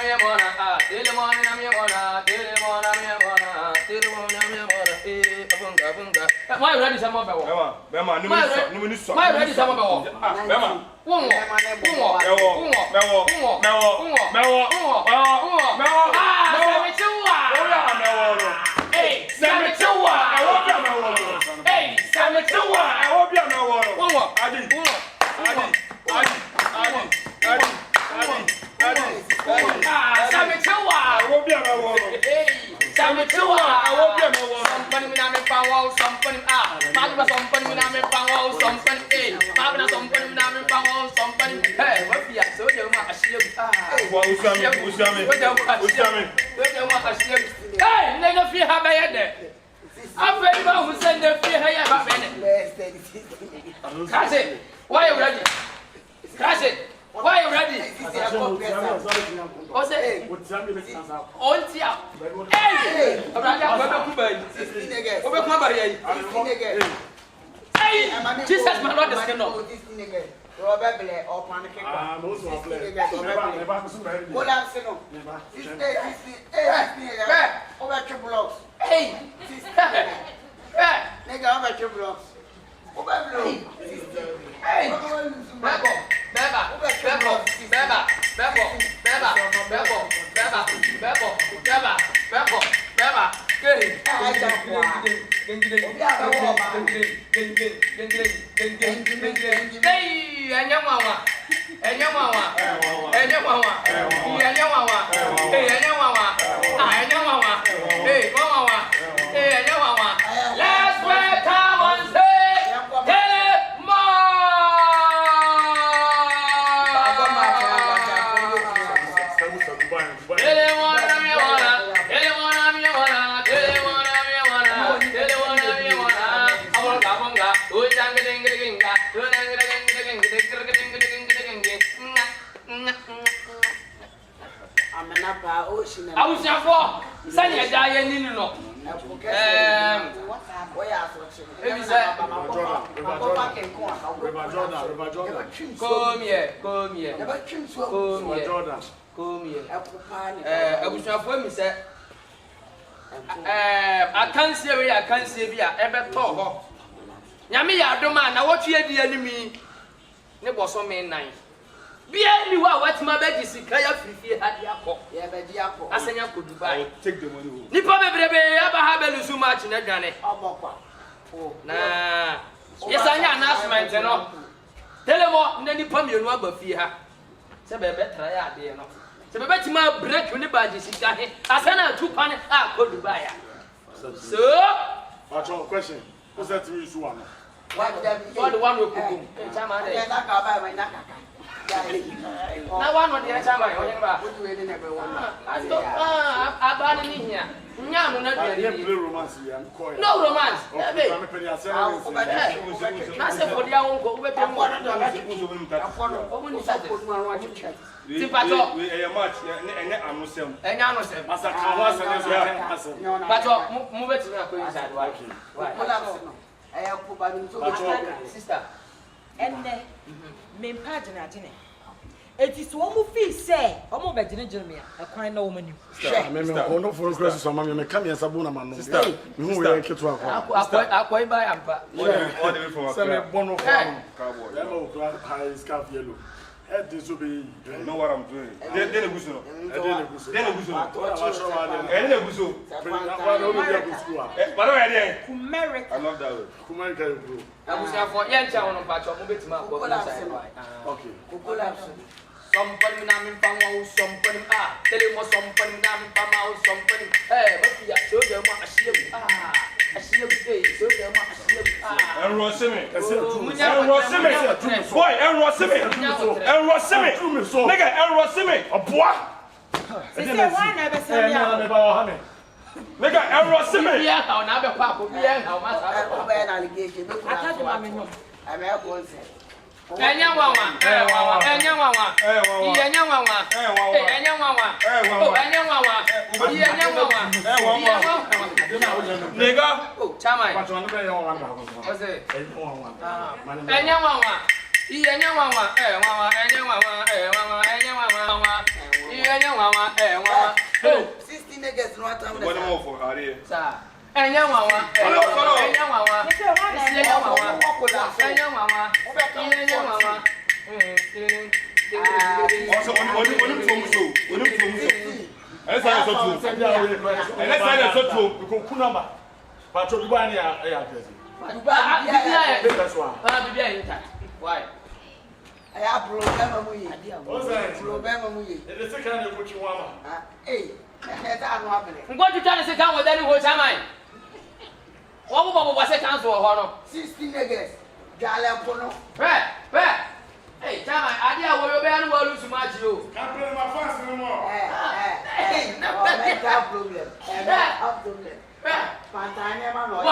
Why ready some of our Bema, why ready some of our Bema, why are you ready? Crash it. Why are you ready? What's it? On tia. Hey! Hey! Jesus, my Lord, is going Probably or panicking. Most of them. Over 2 blocks. Hey! Nigga, over 2 blocks. Over blue. Hey! Beba! I was here for Sunny Diane. Come here. I was here for me, sir. I can't say I can't say we are ever talk. Yami, I don't mind. Now, what you the enemy? Ne was so many nine. Be anyone, what my bed is, Kaya Free had Yako. I send you to Dubai. Take the money. Nipa Baby, ever have so much in a gunny. Nah, yes, I am announcement. Tell him what, then you put me on what fear. Say, better, I dare not. So, better my break when the badges is done. I send her 2 pounds. I go to buy her. So, what's your question? What's that to you, Swan? What the one will cook? Now one of the other time I abandoned here. No romance. Master for the own go with them. Sister. And main pattern at dinner. It is one who feels say, I'm over Jeremy, a kind of woman. No for Christmas, I'm going to come here. Sabuna man. Sister, who will get to I quite by Ampa. All the way from one of yellow, high scarf yellow. This will be, know what I'm doing. Then a whistle. Then a whistle. I love that way. I was here for young child on Patch of Mobit. Okay. Somebody named Pamo, somebody, tell him what somebody named Pamo, somebody. Hey, but we are so damn much. I see you today, so damn much. And Rossimi, boy, and Rossimi, nigga, and Rossimi, a boy. Nigga, and Rossimi, yeah, how now, Papa, yeah, how much I allegation. I can't enya wawa wawa. Oh, 16 niggas no atam. What more for Harry? Sir. Enya wawa enya wawa. Enya wawa. Enya wawa. Enya wawa. Also, on from so. Let's say so too. Let's say so too. Because Kunamba. But to be one year, Bibia intact. Why? I have problem with you. problem with you. It is the kind of what you want. Hey, that's not happening. What you trying to sit down with any whole time? What was it chance for honor? 16 niggas. Gala Pono. Hey, Chama, idea where you better well lose much you. Can't play my fast anymore. Hey, mental problem. Problem. Pantania man. 1,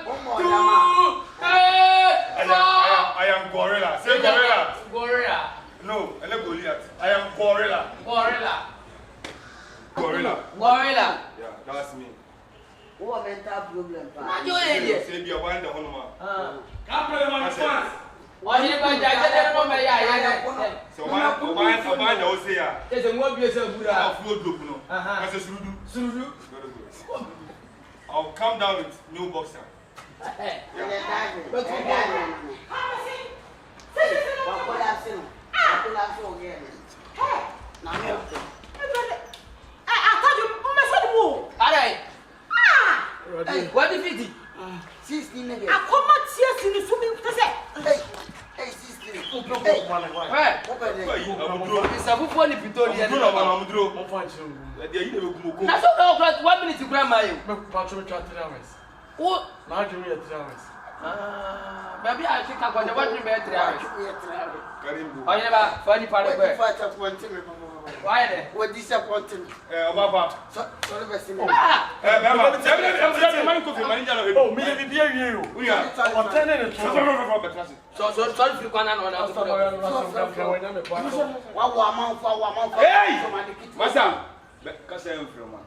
2, 3. I am gorilla. Say gorilla. Gorilla. No, I am Goliath. I am gorilla. Gorilla. Gorilla. Gorilla. Yeah, that's me. What mental problem? What you idiot? Say be a wonder honor. Can't play my fast. Why you going to get them? So why no say ya? There's a more beautiful Buddha. Flow group no. That's a Surudu. I'll come down with new boxer. What if it? 16 niggas. I come out here to the swimming pool. Hey, 16. It's a good one if you don't hear. That's all 1 minute to grandma. Oh, maybe I think I'm going to watch you better. I never funny part of it. Why? What disappointing? Papa. Sorry, Bessie. Oh, me be you. We are. So sorry if you can't know. Hey! Master! Kasa em from man.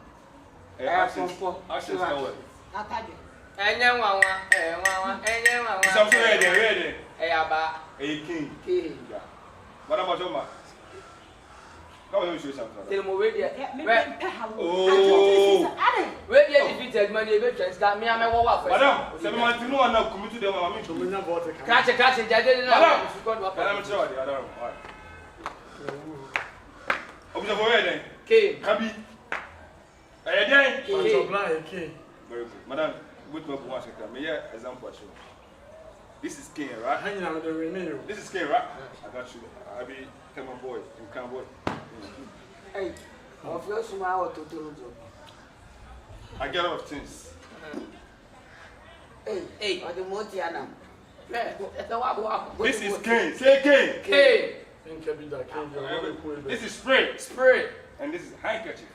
Atadwe. Enya wawa, enya wawa. Something ready. Aba. King. Yeah. What about your man? Come on, show something. Tell me where there. Oh. Where there defeated money be transfer me am wawa first. Madam, say me want to know na come to them mama me to me na vote. Catch jade na. Madam, I'm sure the other one. Observe where then? K. Kabi. Then? K. Very good. Madam, with my boy sector, me here example show. This is King, right? This is King, right? I got you. I be tell my boy, you can boy. Hey, of your smile to do. I get a lot of things. Hey, or the Montiana. This is King. Say King. K. This is spray. Spray. And this is handkerchief.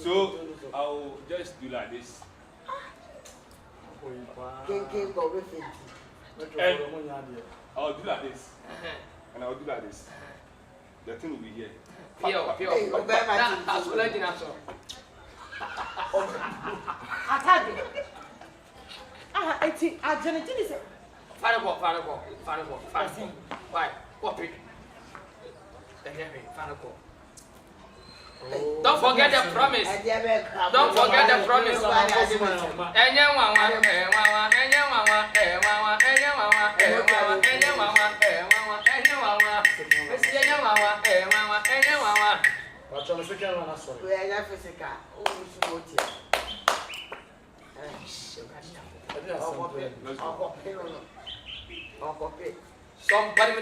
So I'll just do like this. And I'll do like this. And I'll do like this. The thing will be here. Atadwe. Eti agent is Final call. Why? Copy. Final call. Don't forget the promise. Don't forget the promise. Somebody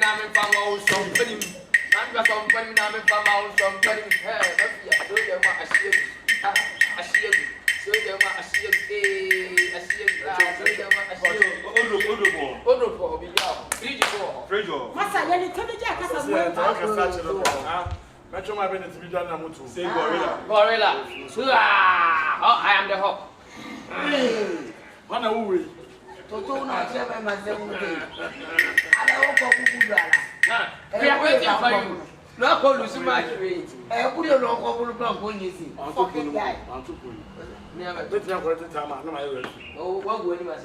Gorilla. Oh, I am the hawk. Otoo na chebe mazemu ke. Ala oko kukudala. We are waiting for you. No call you so much wait. Kudo no oko bulu plan ko nyisi. Fucking guy. Me am. Let's not go to time. No, my ready. Oh, what go any mas.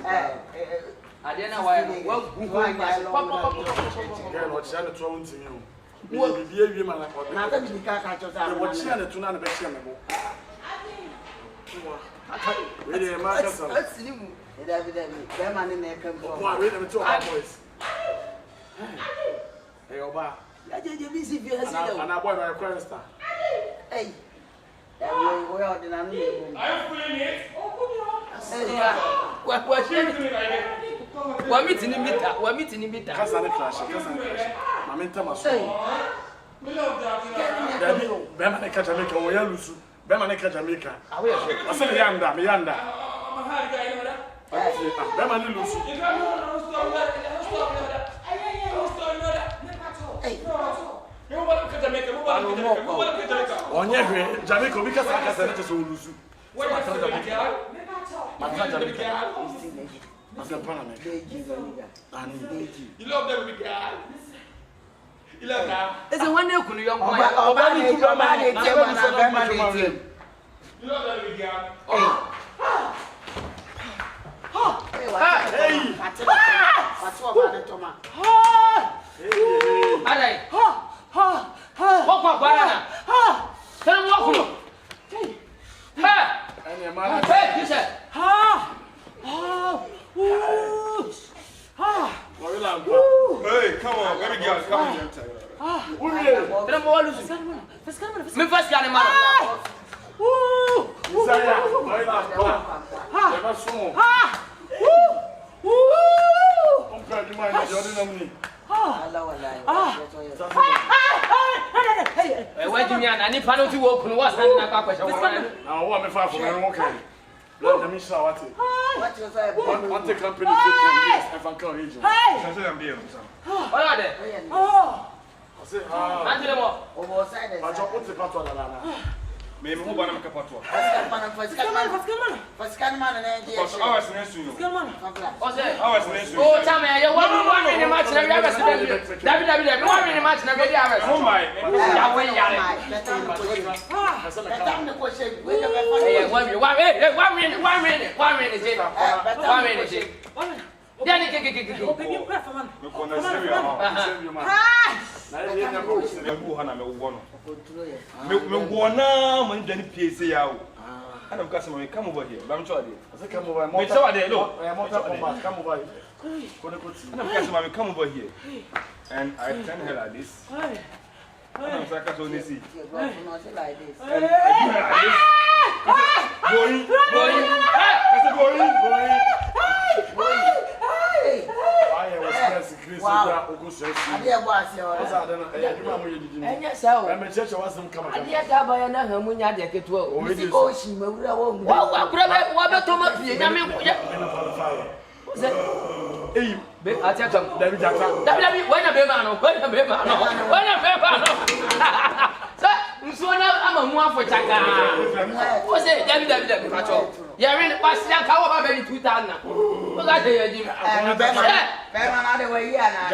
Adena why? What go any mas. Girl, what's that trouble to you? Be man. Now that we can't catch us out. What's here to none of the shamble? Really, Marcus. Let's see him. Evidently, them and in there come from. Wait a minute, boys. Hey, Oba. I did you busy if you And I boy my question. Hey, that way we are the name. Are you feeling it? We're meeting in Mita. We're meeting in Mita. Cassandra Clash. My mentor must say. Bema catch Jamaica, or Yalusu. Bema catch Jamaica. I said, Yanda, Yanda. Bema Lusu. On your Jamaica, because I can just lose. You love them with God. You love that. It's a one year cool young boy. You love them with God. Hey, what's what about Thomas? Alright. Walk my banana. Tell him walk. Hey, you said. Hey, come on, let me go. Come on. Tell him what lose. Me first guy, man. Where do you mean? I need panel to walk on what's standing up. Now, what me five for me? Okay. Let me show what it. What you say? One take company 15 years and from region. What are they? I say, I don't put the part on the lana. Maybe who want to capture? First man and I was next to you. What's that? I was next to you. Oh, tell me, you want in the match and every other WWE, one in the match and every other. Oh my. Come over here. I'm sure come over here. And I tell her like this. I'm only see. I'm a more for Chaka. What's it? WWE. You're in the past, how about 2000? What's that? Another way, yeah,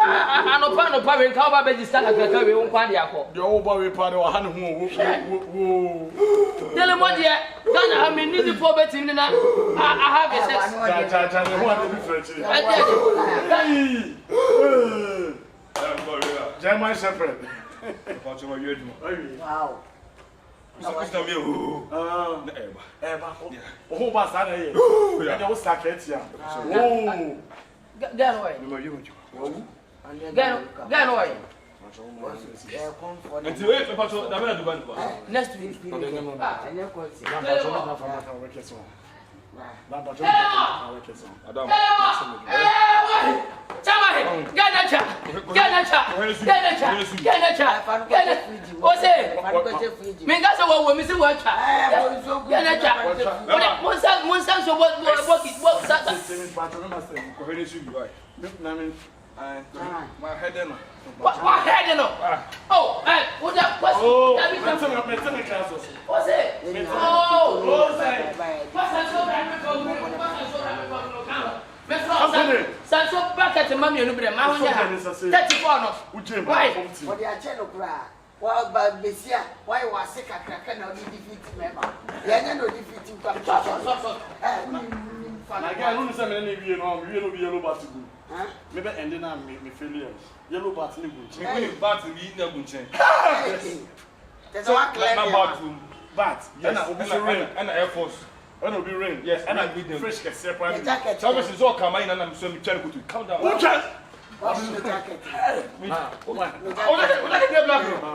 I know Pano Cover Register at the Carry on Pandiaco. The old boy part of a who. Tell him what, yeah, Ghana, I mean, need the poor betting in that. I have a German Shepherd. wow. Who was that? I was stuck at you. Oh, get away. Get away. Next week. My head in. What head in? Oh, what that was? What's it? Oh, Sanso back at the mommy and the 34. Why? What they are channel cry. Well, but Bessia, why was sick at Kraken or defeat member? They are no defeating Like I don't say me we no yellow bat good. Maybe ending am me failure. Yellow bat ni good. When you bat we na gunchen. There's one clear. Bat. Yes. And Air Force. And will be rain. Yes, and I be them. fresh get separate. Service is all come in and I'm so trying to calm down. Okay. What's the jacket?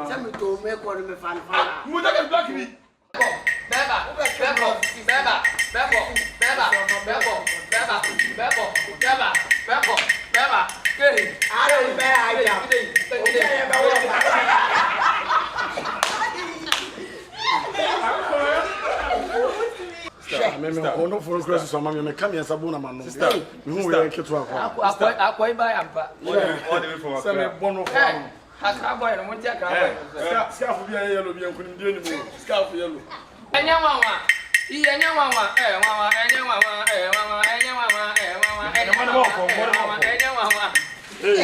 Some to make one me fan. Mutaka black me. Beba. Hey. I don't bear idea. Stop. Me no for cross so me come here sabuna man no. Stop. Me hu we ketu akwa. Akwai ba yampa. All the way from Say me bono for am. Aka boy no monti aka boy. Scarf bi yellow bi enkunim die ni mu. Scarf yellow. Enya wawa. Enya wawa.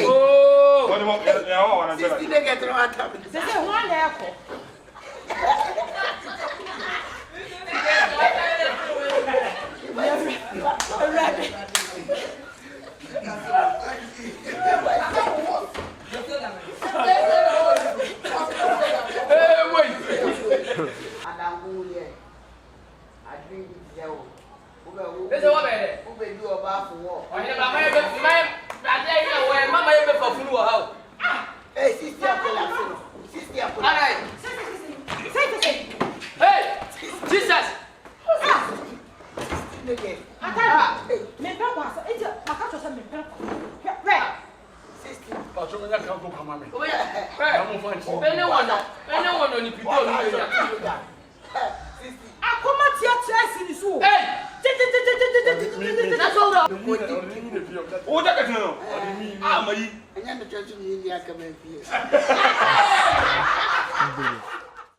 Oh. What about yeah, I want to They get through at them. Say one there. Oh, that is no. I'm a. And then the church in India come in here.